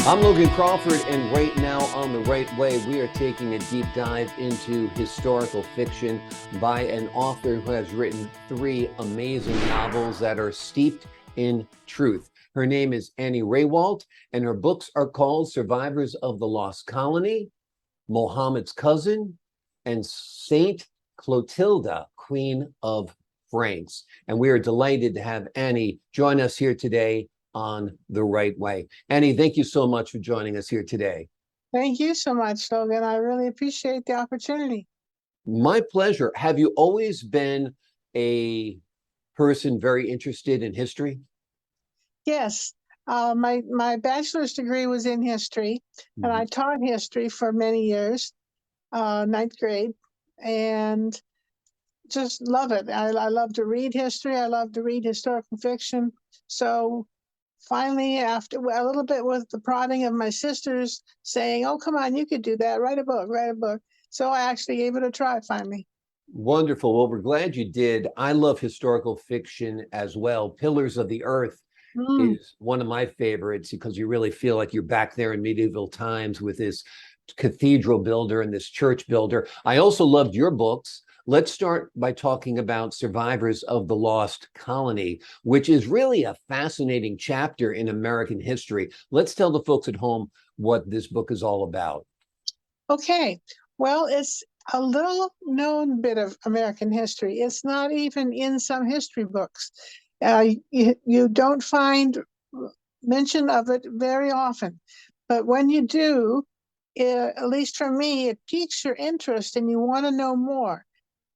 I'm Logan Crawford, and right now on The Right Way, we are taking a deep dive into historical fiction by an author who has written three amazing novels that are steeped in truth. Her name is Anny Rehwaldt, and her books are called Survivors of the Lost Colony, Mohammed's Cousin, and Saint Clotilda, Queen of Franks. And we are delighted to have Anny join us here today on The Right Way. Anny, thank you so much for joining us here today. Thank you so much, Logan. I really appreciate the opportunity. My pleasure. Have you always been a person very interested in history? Yes, my bachelor's degree was in history, and I taught history for many years, ninth grade, and just love it. I love to read history. I love to read historical fiction. So finally, after a little bit with the prodding of my sisters saying, "Oh, come on, you could do that. Write a book, write a book." So I actually gave it a try finally. Wonderful. Well, we're glad you did. I love historical fiction as well. Pillars of the Earth Mm. is one of my favorites because you really feel like you're back there in medieval times with this cathedral builder and this church builder. I also loved your books. Let's start by talking about Survivors of the Lost Colony, which is really a fascinating chapter in American history. Let's tell the folks at home what this book is all about. Okay, well, it's a little known bit of American history. It's not even in some history books. You don't find mention of it very often, but when you do, at least for me, it piques your interest and you want to know more.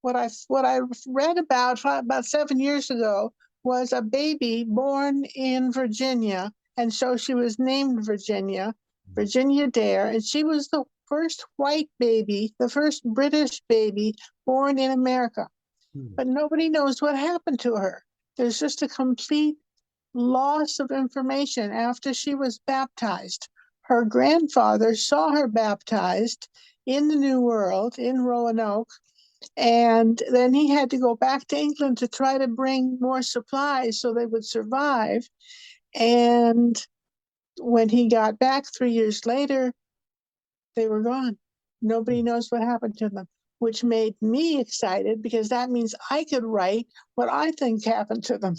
What I read about 7 years ago was a baby born in Virginia, and so she was named Virginia Dare, and she was the first white baby, the first British baby born in America. But nobody knows what happened to her. There's just a complete loss of information after she was baptized. Her grandfather saw her baptized in the New World in Roanoke, and then he had to go back to England to try to bring more supplies so they would survive. And when he got back 3 years later, they were gone. Nobody knows what happened to them, which made me excited because that means I could write what I think happened to them.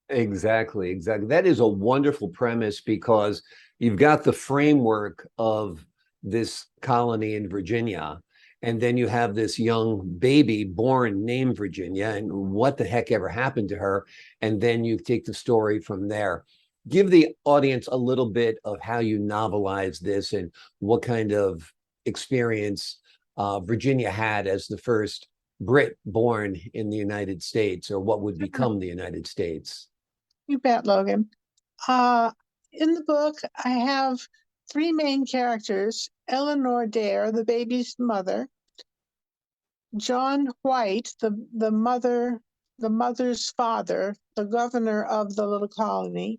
Exactly, exactly. That is a wonderful premise because you've got the framework of this colony in Virginia, and then you have this young baby born named Virginia, and what the heck ever happened to her? And then you take the story from there. Give the audience a little bit of how you novelize this and what kind of experience Virginia had as the first Brit born in the United States, or what would become the United States. You bet, Logan. Uh, in the book, I have three main characters: Eleanor Dare, the baby's mother; John White, the mother's father, the governor of the little colony;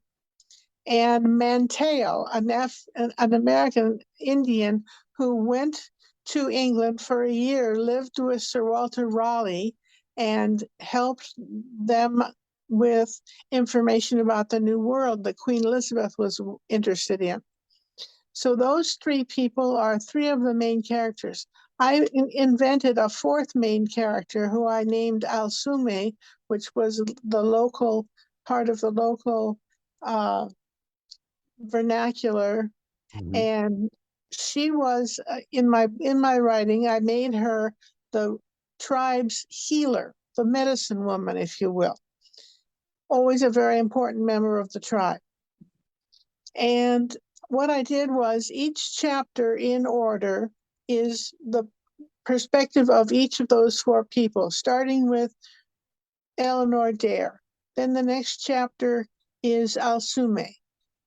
and Manteo, an American Indian who went to England for a year, lived with Sir Walter Raleigh, and helped them with information about the New World that Queen Elizabeth was interested in. So those three people are three of the main characters. I invented a fourth main character who I named Alsume, which was the local part of the local vernacular, and she was in my writing. I made her the tribe's healer, the medicine woman, if you will. Always a very important member of the tribe. And what I did was each chapter in order is the perspective of each of those four people, starting with Eleanor Dare. Then the next chapter is Alsume.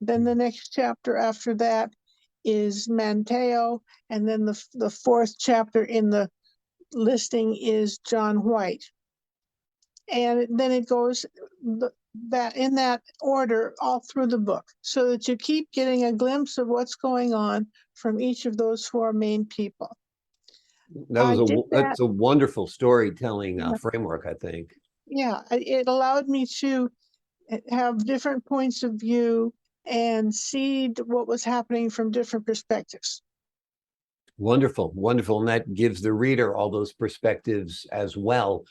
Then the next chapter after that is Manteo. And then the fourth chapter in the listing is John White. And then it goes that in that order all through the book, so that you keep getting a glimpse of what's going on from each of those four main people. That's a wonderful storytelling framework, I think. Yeah, it allowed me to have different points of view and see what was happening from different perspectives. Wonderful, wonderful. And that gives the reader all those perspectives as well.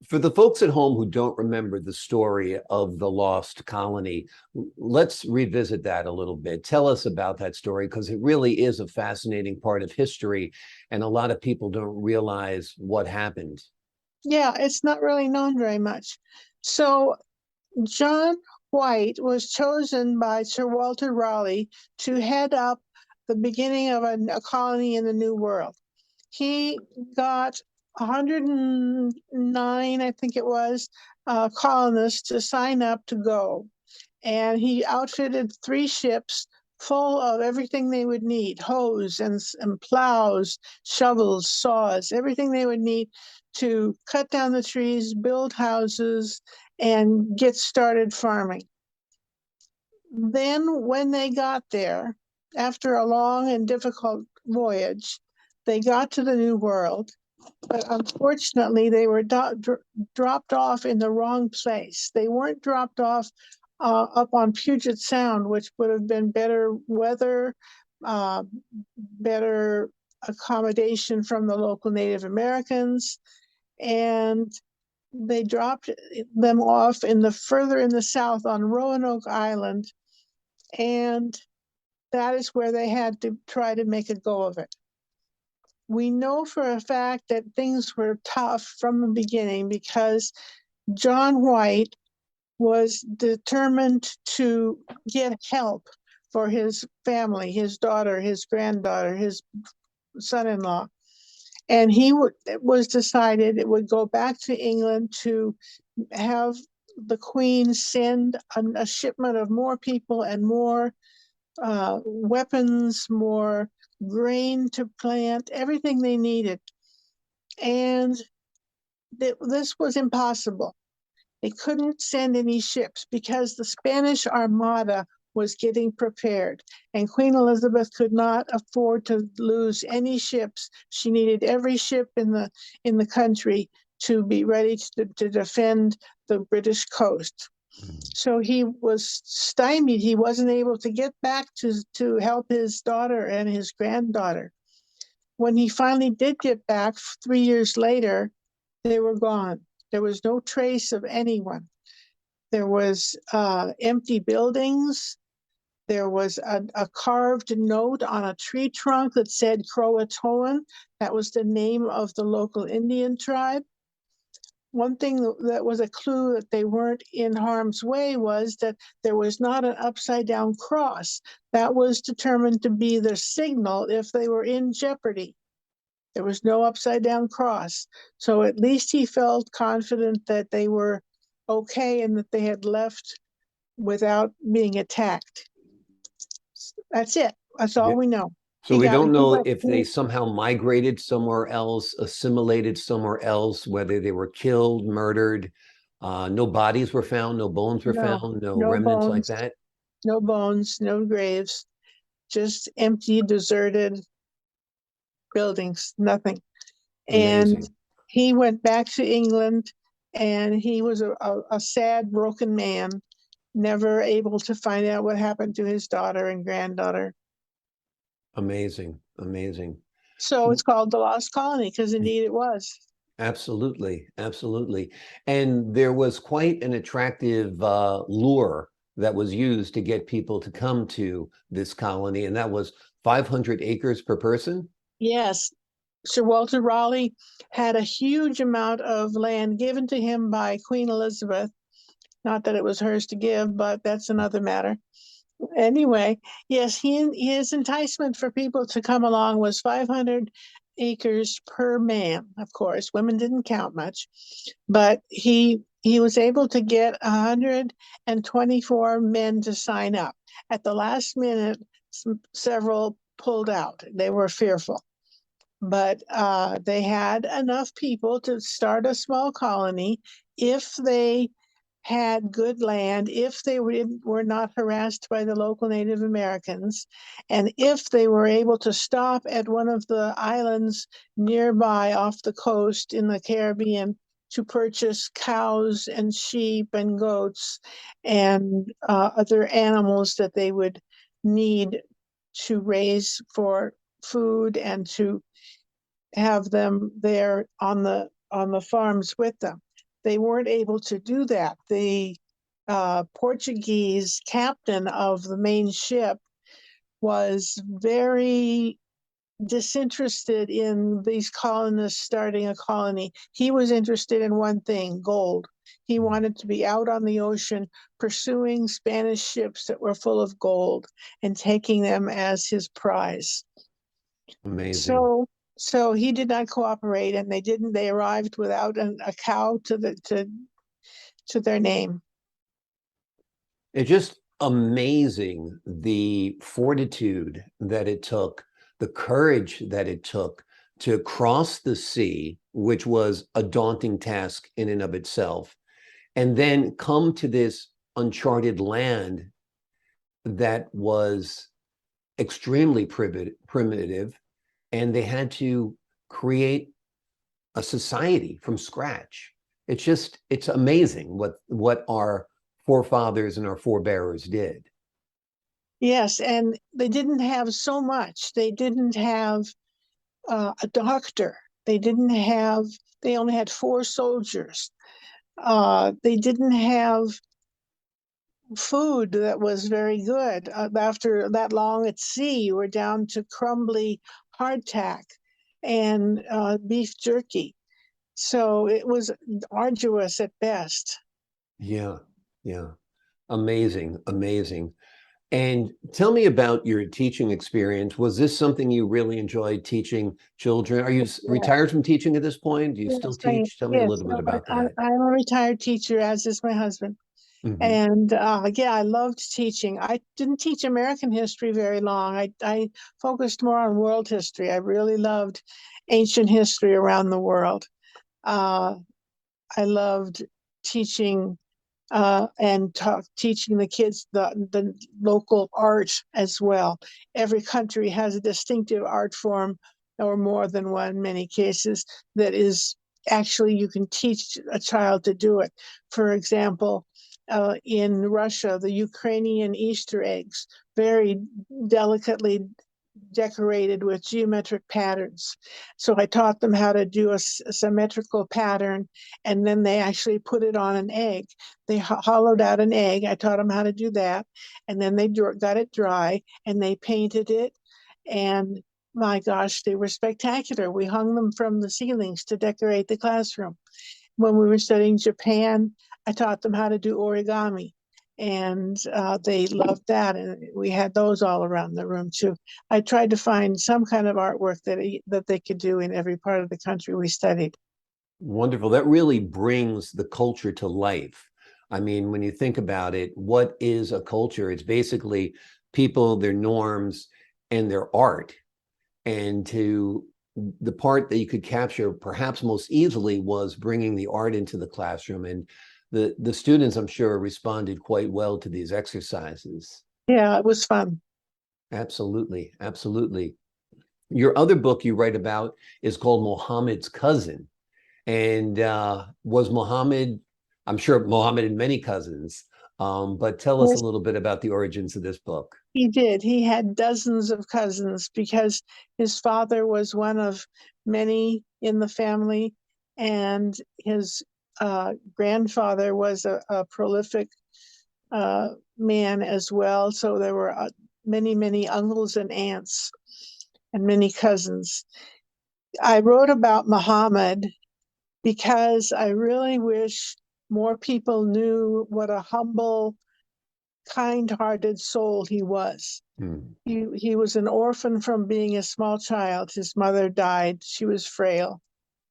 For the folks at home who don't remember the story of the lost colony, let's revisit that a little bit. Tell us about that story, because it really is a fascinating part of history, and a lot of people don't realize what happened. Yeah, it's not really known very much. So John White was chosen by Sir Walter Raleigh to head up the beginning of a colony in the New World. He got 109, I think it was, colonists to sign up to go. And he outfitted 3 ships full of everything they would need: hoes and plows, shovels, saws, everything they would need to cut down the trees, build houses, and get started farming. Then, when they got there, after a long and difficult voyage, they got to the New World, but unfortunately, they were dropped off in the wrong place. They weren't dropped off up on Puget Sound, which would have been better weather, uh, better accommodation from the local Native Americans, and they dropped them off further in the south on Roanoke Island, and that is where they had to try to make a go of it. We know for a fact that things were tough from the beginning because John White was determined to get help for his family, his daughter, his granddaughter, his son-in-law. And it was decided it would go back to England to have the Queen send a shipment of more people and more weapons, more grain to plant, everything they needed. And this was impossible. They couldn't send any ships because the Spanish Armada was getting prepared, and Queen Elizabeth could not afford to lose any ships. She needed every ship in the country to be ready to defend the British coast. So he was stymied. He wasn't able to get back to help his daughter and his granddaughter. When he finally did get back 3 years later, they were gone. There was no trace of anyone. There was empty buildings. There was a carved note on a tree trunk that said Croatoan. That was the name of the local Indian tribe. One thing that was a clue that they weren't in harm's way was that there was not an upside down cross. That was determined to be their signal if they were in jeopardy. There was no upside down cross. So at least he felt confident that they were okay and that they had left without being attacked. That's it. That's all Yeah. we know. So we don't He know went, if they somehow migrated somewhere else, assimilated somewhere else, whether they were killed, murdered. No bodies were found, no bones were no, found, no no remnants like bones, that. no bones, no graves, just empty, deserted buildings, nothing. And Amazing. he went back to England, and he was a sad, broken man, never able to find out what happened to his daughter and granddaughter. Amazing. Amazing. So it's called the Lost Colony because indeed it was. Absolutely. Absolutely. And there was quite an attractive lure that was used to get people to come to this colony, and that was 500 acres per person. Yes, Sir Walter Raleigh had a huge amount of land given to him by Queen Elizabeth. Not that it was hers to give, but that's another matter. Anyway, yes, his enticement for people to come along was 500 acres per man. Of course, women didn't count much, but he was able to get 124 men to sign up. At the last minute, several pulled out. They were fearful, but they had enough people to start a small colony if they had good land, if they were not harassed by the local Native Americans, and if they were able to stop at one of the islands nearby off the coast in the Caribbean to purchase cows and sheep and goats and other animals that they would need to raise for food and to have them there on the farms with them. They weren't able to do that. The Portuguese captain of the main ship was very disinterested in these colonists starting a colony. He was interested in one thing, gold. He wanted to be out on the ocean pursuing Spanish ships that were full of gold and taking them as his prize. Amazing. So he did not cooperate, and they arrived without a cow to their name. It's just amazing the fortitude that it took, the courage that it took to cross the sea, which was a daunting task in and of itself, and then come to this uncharted land that was extremely primitive, and they had to create a society from scratch. It's amazing what our forefathers and our forebearers did. Yes, and they didn't have so much. They didn't have a doctor. They only had 4 soldiers. They didn't have food that was very good. After that long at sea, you were down to crumbly hardtack and beef jerky. So it was arduous at best. Yeah, yeah. Amazing, amazing. And tell me about your teaching experience. Was this something you really enjoyed, teaching children? Are you Yeah. retired from teaching at this point? Do you still teach? Tell me a Yes, little bit about that. I'm a retired teacher, as is my husband. Hmm. And yeah, I loved teaching. I didn't teach American history very long. I focused more on world history. I really loved ancient history around the world. Uh, I loved teaching and teaching the kids the local art as well. Every country has a distinctive art form, or more than one in many cases, that is actually you can teach a child to do it. For example, in Russia, the Ukrainian Easter eggs, very delicately decorated with geometric patterns. So I taught them how to do a symmetrical pattern, and then they actually put it on an egg. They hollowed out an egg. I taught them how to do that, and then they got it dry and they painted it. And my gosh, they were spectacular. We hung them from the ceilings to decorate the classroom. When we were studying Japan, I taught them how to do origami, and they loved that. And we had those all around the room too. I tried to find some kind of artwork that they could do in every part of the country we studied. Wonderful. That really brings the culture to life. I mean, when you think about it, what is a culture? It's basically people, their norms, and their art. And to the part that you could capture perhaps most easily was bringing the art into the classroom. And the students, I'm sure, responded quite well to these exercises. Yeah, it was fun. Absolutely, absolutely. Your other book you write about is called Muhammad's Cousin. And was Muhammad, I'm sure Muhammad had many cousins, but tell us a Yes, little bit about the origins of this book. he did. He had dozens of cousins because his father was one of many in the family, and his grandfather was a prolific man as well. So there were many, many uncles and aunts and many cousins. I wrote about Muhammad because I really wish more people knew what a humble, kind-hearted soul he was. Hmm. He was an orphan from being a small child. His mother died. She was frail.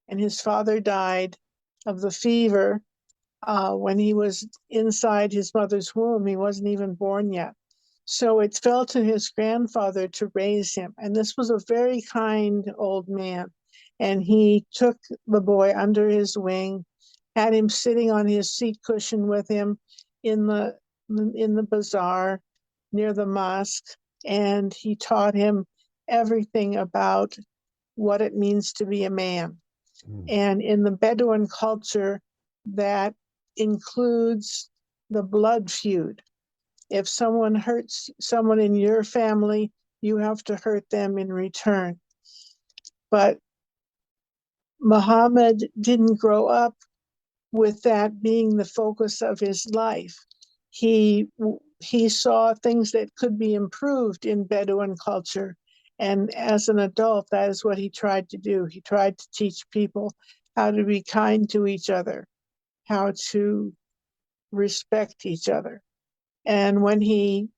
And his father died of the fever when he was inside his mother's womb. He wasn't even born yet. So it fell to his grandfather to raise him. And this was a very kind old man. And he took the boy under his wing, had him sitting on his seat cushion with him in the bazaar near the mosque. And he taught him everything about what it means to be a man. Mm. And in the Bedouin culture, that includes the blood feud. If someone hurts someone in your family, you have to hurt them in return. But Muhammad didn't grow up with that being the focus of his life. He he saw things that could be improved in Bedouin culture. And as an adult, that is what he tried to do. He tried to teach people how to be kind to each other, how to respect each other. And when he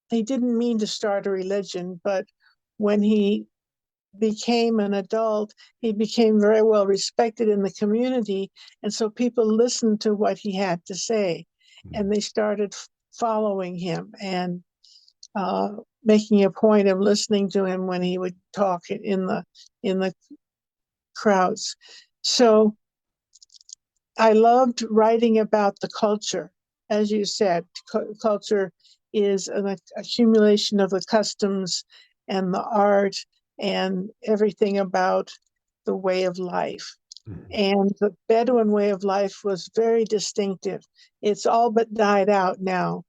didn't mean to start a religion, but when he became an adult, he became very well respected in the community. And so people listened to what he had to say, and they started following him and making a point of listening to him when he would talk in the crowds. So I loved writing about the culture. As you said, culture is an accumulation of the customs and the art and everything about the way of life. Mm. And the Bedouin way of life was very distinctive. It's all but died out now,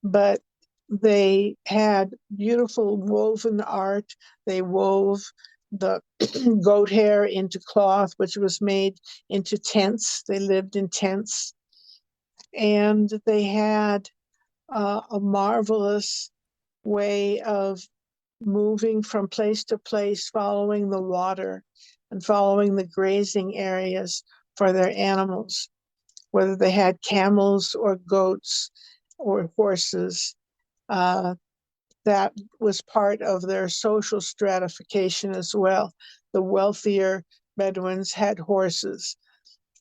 but they had beautiful woven art. They wove the goat hair into cloth, which was made into tents. They lived in tents. And they had a marvelous way of moving from place to place, following the water and following the grazing areas for their animals, whether they had camels or goats or horses. Uh, that was part of their social stratification as well. The wealthier Bedouins had horses,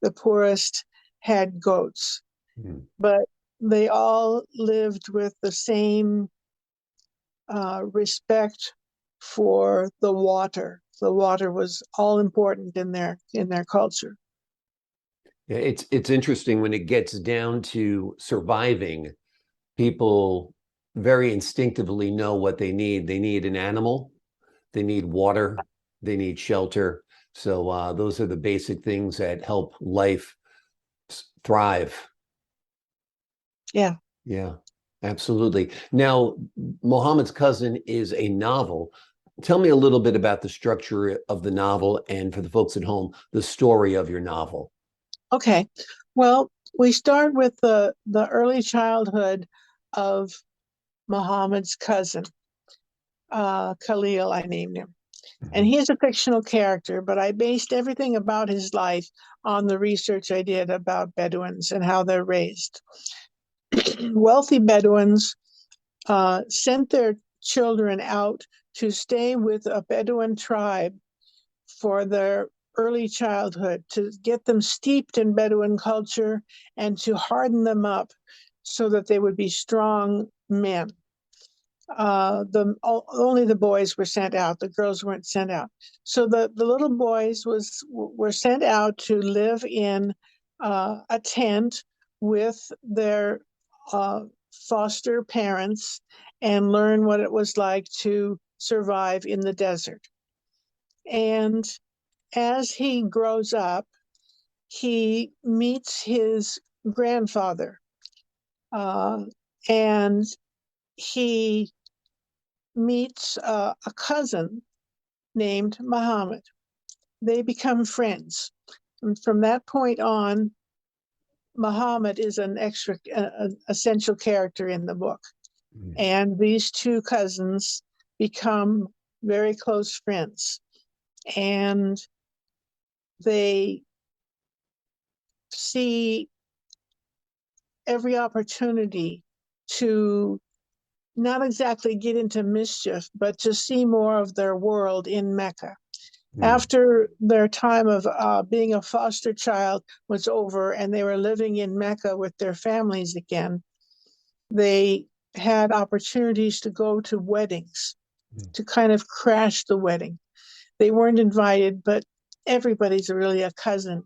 the poorest had goats, Mm. but they all lived with the same respect for the water. The water was all important in their culture. Yeah, it's interesting when it gets down to surviving, people very instinctively know what they need. They need an animal, they need water, they need shelter. So those are the basic things that help life thrive. Yeah. Yeah, absolutely. Now, Mohammed's Cousin is a novel. Tell me a little bit about the structure of the novel and for the folks at home, the story of your novel. Okay. Well, we start with the early childhood of Muhammad's cousin, Khalil. I named him, and Mhm. he's a fictional character. But I based everything about his life on the research I did about Bedouins and how they're raised. Wealthy Bedouins sent their children out to stay with a Bedouin tribe for their early childhood, to get them steeped in Bedouin culture and to harden them up so that they would be strong men. Only the boys were sent out; the girls weren't sent out. So the little boys were sent out to live in a tent with their foster parents and learn what it was like to survive in the desert. And as he grows up, he meets his grandfather, uh, and he meets a cousin named Muhammad. They become friends. And from that point on, Muhammad is an essential character in the book. Mm. And these two cousins become very close friends. And they see every opportunity to not exactly get into mischief, but to see more of their world in Mecca. Mm. After their time of being a foster child was over and they were living in Mecca with their families again, they had opportunities to go to weddings, Mm. to kind of crash the wedding. They weren't invited, but everybody's really a cousin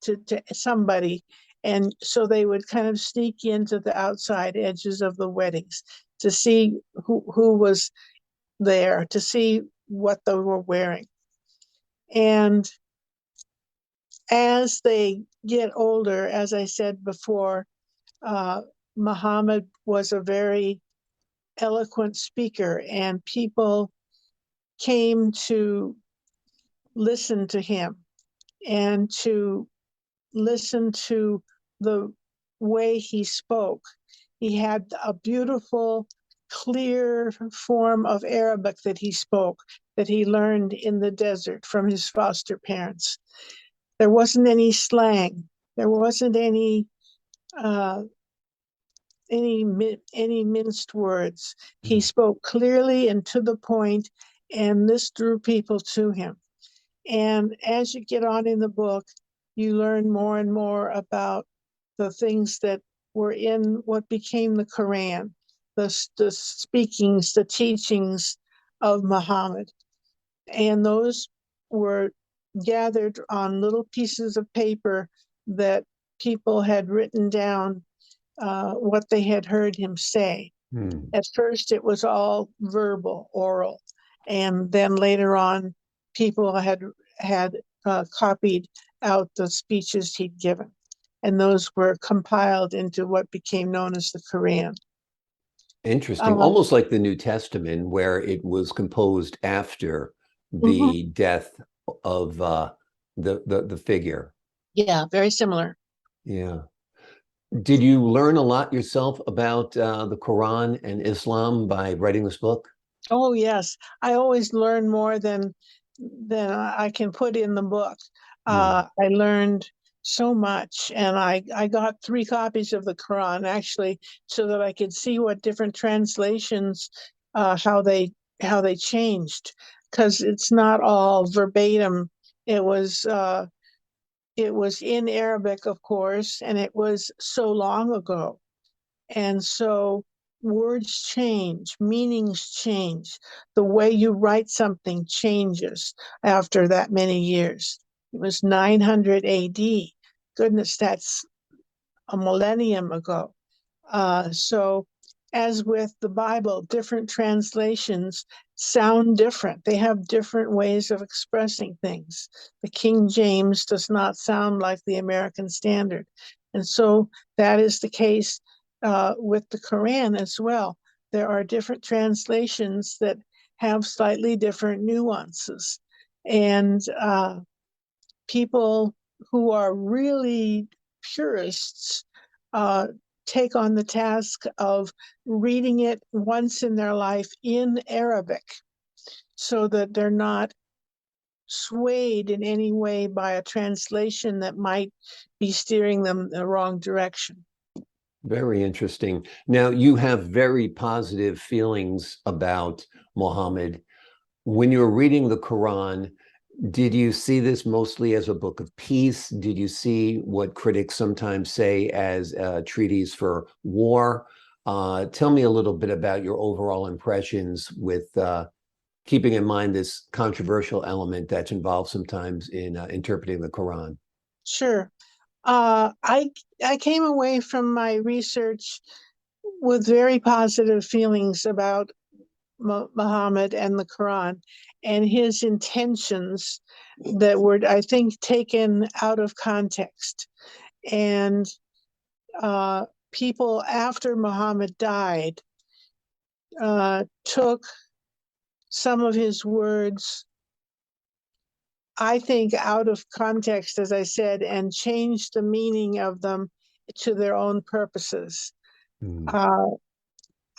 to somebody. And so they would kind of sneak into the outside edges of the weddings to see who was there, to see what they were wearing. And as they get older, as I said before, Muhammad was a very eloquent speaker, and people came to listen to him and to listen to the way he spoke. He had a beautiful, clear form of Arabic that he spoke, that he learned in the desert from his foster parents. There wasn't any slang. There wasn't uh, any minced words. He spoke clearly and to the point, and this drew people to him. And as you get on in the book, you learn more and more about the things that were in what became the Quran, the speakings, the teachings of Muhammad. And those were gathered on little pieces of paper that people had written down what they had heard him say. At first, it was all verbal, oral, and then later on, people had copied out the speeches he'd given, and those were compiled into what became known as the Quran. Interesting. Um, Almost like the New Testament, where it was composed after mhm. the death of the figure. Yeah, very similar. Yeah. Did you learn a lot yourself about the Quran and Islam by writing this book? Oh yes, I always learn more than I can put in the book. Hmm. I learned so much, and I got 3 copies of the Quran actually, so that I could see what different translations, how they changed, because it's not all verbatim. It was uh, it was in Arabic, of course, and it was so long ago. And so words change, meanings change. The way you write something changes after that many years. It was 900 AD. Goodness, that's a millennium ago. So, as with the Bible, different translations sound different. They have different ways of expressing things. The King James does not sound like the American Standard. And so that is the case with the Quran as well. There are different translations that have slightly different nuances. And people who are really purists uh, take on the task of reading it once in their life in Arabic so that they're not swayed in any way by a translation that might be steering them the wrong direction. Very interesting. Now, you have very positive feelings about Muhammad. When you're reading the Quran, did you see this mostly as a book of peace? Did you see what critics sometimes say as treaties for war? Tell me a little bit about your overall impressions with keeping in mind this controversial element that's involved sometimes in interpreting the Quran. Sure. Uh, I I came away from my research with very positive feelings about Muhammad and the Quran and his intentions that were, I think, taken out of context. And uh, people after Muhammad died took some of his words, I think, out of context, as I said, and changed the meaning of them to their own purposes. Hmm. Uh,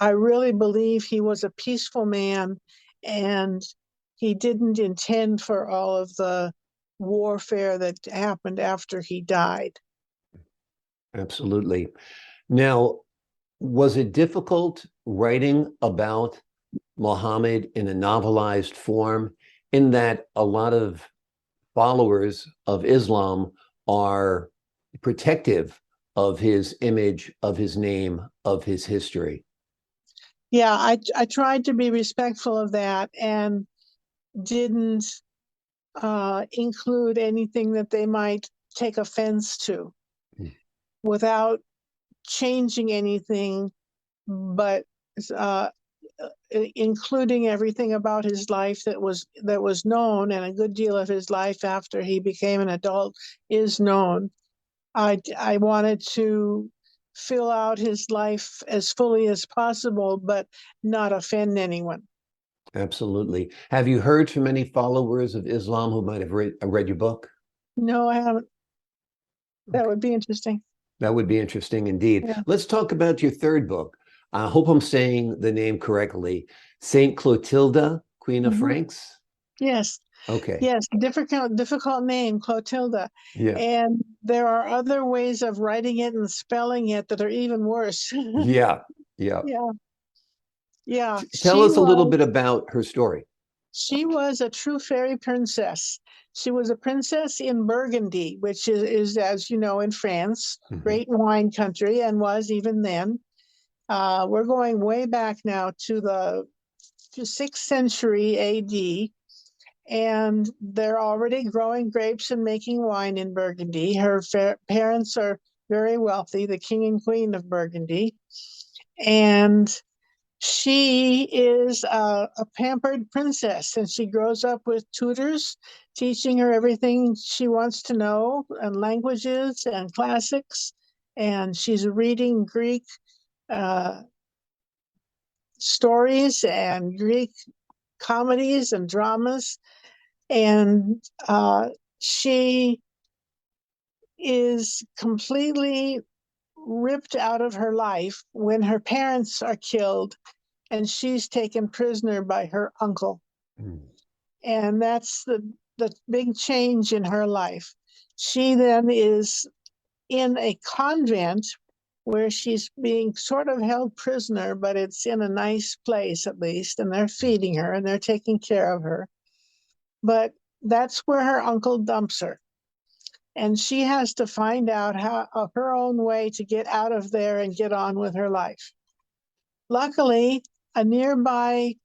I really believe he was a peaceful man, and he didn't intend for all of the warfare that happened after he died. Absolutely. Now, was it difficult writing about Muhammad in a novelized form, in that a lot of followers of Islam are protective of his image, of his name, of his history? Yeah, I tried to be respectful of that and didn't include anything that they might take offense to without changing anything, but including everything about his life that was known, and a good deal of his life after he became an adult is known. I wanted to fill out his life as fully as possible, but not offend anyone. Absolutely. Have you heard from any followers of Islam who might have read your book? No, I haven't. That Okay. would be interesting. That would be interesting indeed. Yeah. Let's talk about your third book. I hope I'm saying the name correctly. Saint Clotilda, Queen of Mhm. Franks. Yes, Okay. yes, difficult name, Clotilda. Yeah. And there are other ways of writing it and spelling it that are even worse. Yeah. Yeah. Yeah, yeah. Tell us a little bit about her story. She was a true fairy princess. She was a princess in Burgundy, which is as you know, in France, Mhm. great wine country, and was even then. We're going way back now to the 6th century AD, and they're already growing grapes and making wine in Burgundy. Her parents are very wealthy, the king and queen of Burgundy, and she is a pampered princess, and she grows up with tutors teaching her everything she wants to know, and languages and classics. And she's reading Greek uh, stories and Greek comedies and dramas. And she is completely ripped out of her life when her parents are killed and she's taken prisoner by her uncle. Mm. And that's the big change in her life. She then is in a convent where she's being sort of held prisoner, but it's in a nice place at least, and they're feeding her and they're taking care of her. But that's where her uncle dumps her. And she has to find out how her own way to get out of there and get on with her life. Luckily, a nearby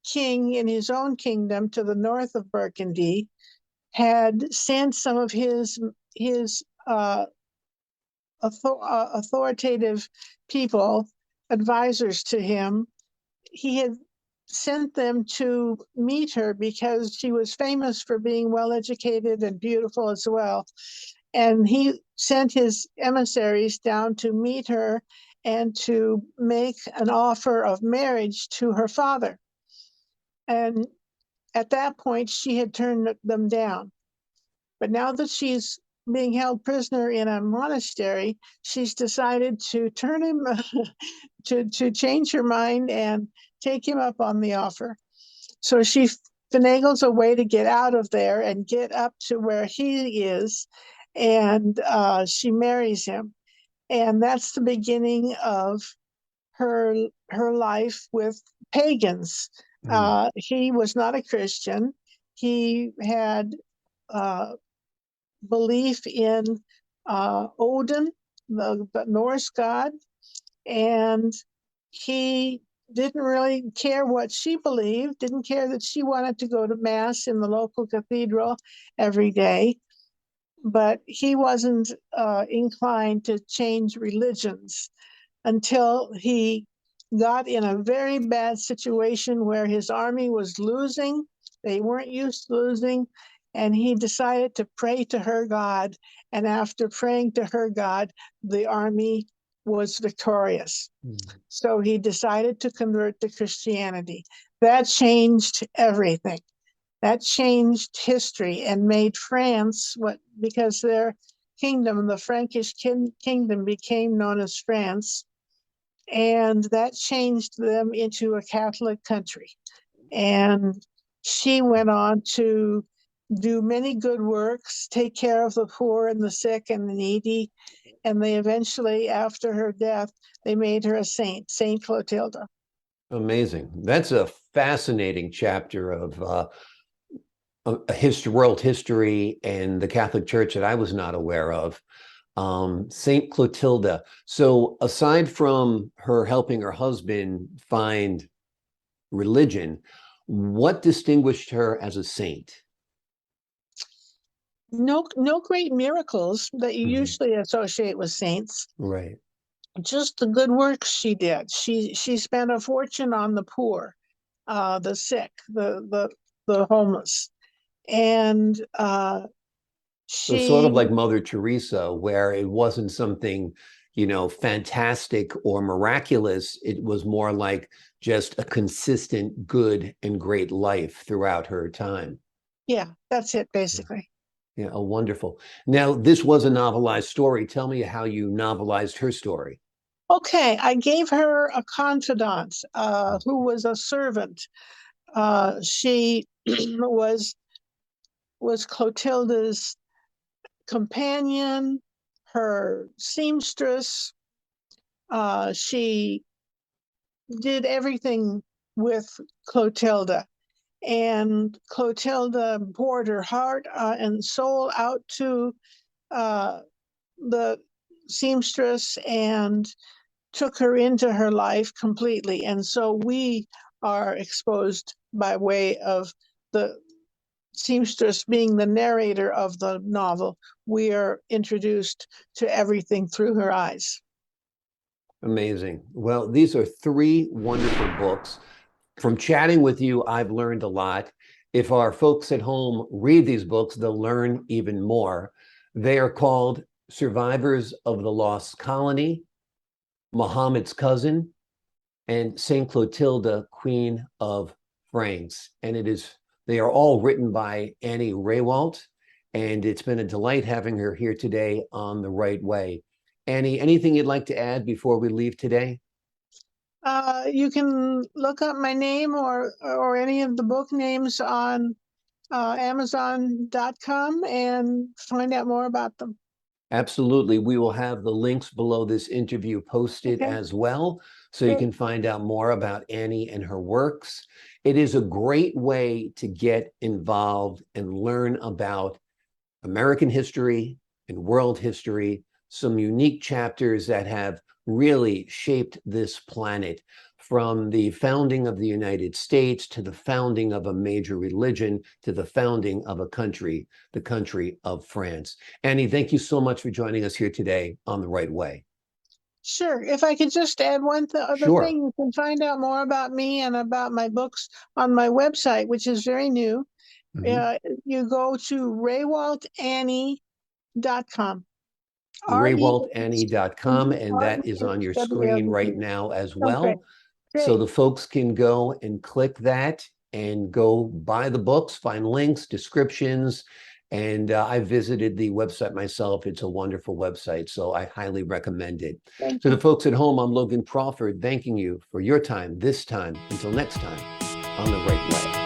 king in his own kingdom to the north of Burgundy had sent some of his authoritative people, advisors to him. He had sent them to meet her because she was famous for being well educated and beautiful as well. And he sent his emissaries down to meet her and to make an offer of marriage to her father. And at that point, she had turned them down. But now that she's being held prisoner in a monastery, she's decided to turn him to change her mind and take him up on the offer. So she finagles a way to get out of there and get up to where he is, and she marries him. And that's the beginning of her life with pagans. Mm. He was not a Christian. He had uh, belief in Odin, the Norse god, and he didn't really care what she believed, didn't care that she wanted to go to mass in the local cathedral every day, but he wasn't inclined to change religions until he got in a very bad situation where his army was losing. They weren't used to losing. And he decided to pray to her God. And after praying to her God, the army was victorious. Mm. So he decided to convert to Christianity. That changed everything. That changed history and made France what, because their kingdom, the Frankish kingdom, became known as France, and that changed them into a Catholic country. And she went on to do many good works, take care of the poor and the sick and the needy. And they eventually, after her death, they made her a saint, Saint Clotilda. Amazing. That's a fascinating chapter of world history and the Catholic Church that I was not aware of. Saint Clotilda. So, aside from her helping her husband find religion, what distinguished her as a saint? No great miracles that you Mhm. usually associate with saints. Right. just the good work she did. She spent a fortune on the poor, the sick, the homeless, and So sort she of like Mother Teresa, where it wasn't something, fantastic or miraculous. It was more like just a consistent, good and great life throughout her time. yeah, that's it basically. Yeah, oh, wonderful. Now, this was a novelized story. Tell me how you novelized her story. Okay, I gave her a confidant who was a servant. She was Clotilda's companion, her seamstress. She did everything with Clotilda, and Clotilda poured her heart and soul out to uh, the seamstress and took her into her life completely. And so we are exposed by way of the seamstress being the narrator of the novel. We are introduced to everything through her eyes. Amazing. Well, these are three wonderful books. From chatting with you, I've learned a lot. If our folks at home read these books, they'll learn even more. They are called Survivors of the Lost Colony, Muhammad's Cousin, and Saint Clotilda, Queen of France. And they are all written by Anny Rehwaldt. And it's been a delight having her here today on The Right Way. Anny, anything you'd like to add before we leave today? You can look up my name or any of the book names on Amazon.com and find out more about them. Absolutely. We will have the links below this interview posted Okay, as well, so you great. can find out more about Anny and her works. It is a great way to get involved and learn about American history and world history, some unique chapters that have really shaped this planet, from the founding of the United States to the founding of a major religion to the founding of a country, the country of France. Anny, thank you so much for joining us here today on The Right Way. Sure. If I could just add one other Sure. thing, you can find out more about me and about my books on my website, which is very new. Mhm. Uh, you go to rehwaldtanny.com. RehwaldtAnny.com, and that is on your screen right REHWLDT. now as Okay, well. So great. the folks can go and click that and go buy the books, find links, descriptions. And I visited the website myself. It's a wonderful website, so I highly recommend it. Thank To the you. folks at home, I'm Logan Crawford, thanking you for your time this time. Until next time, on The Right Way.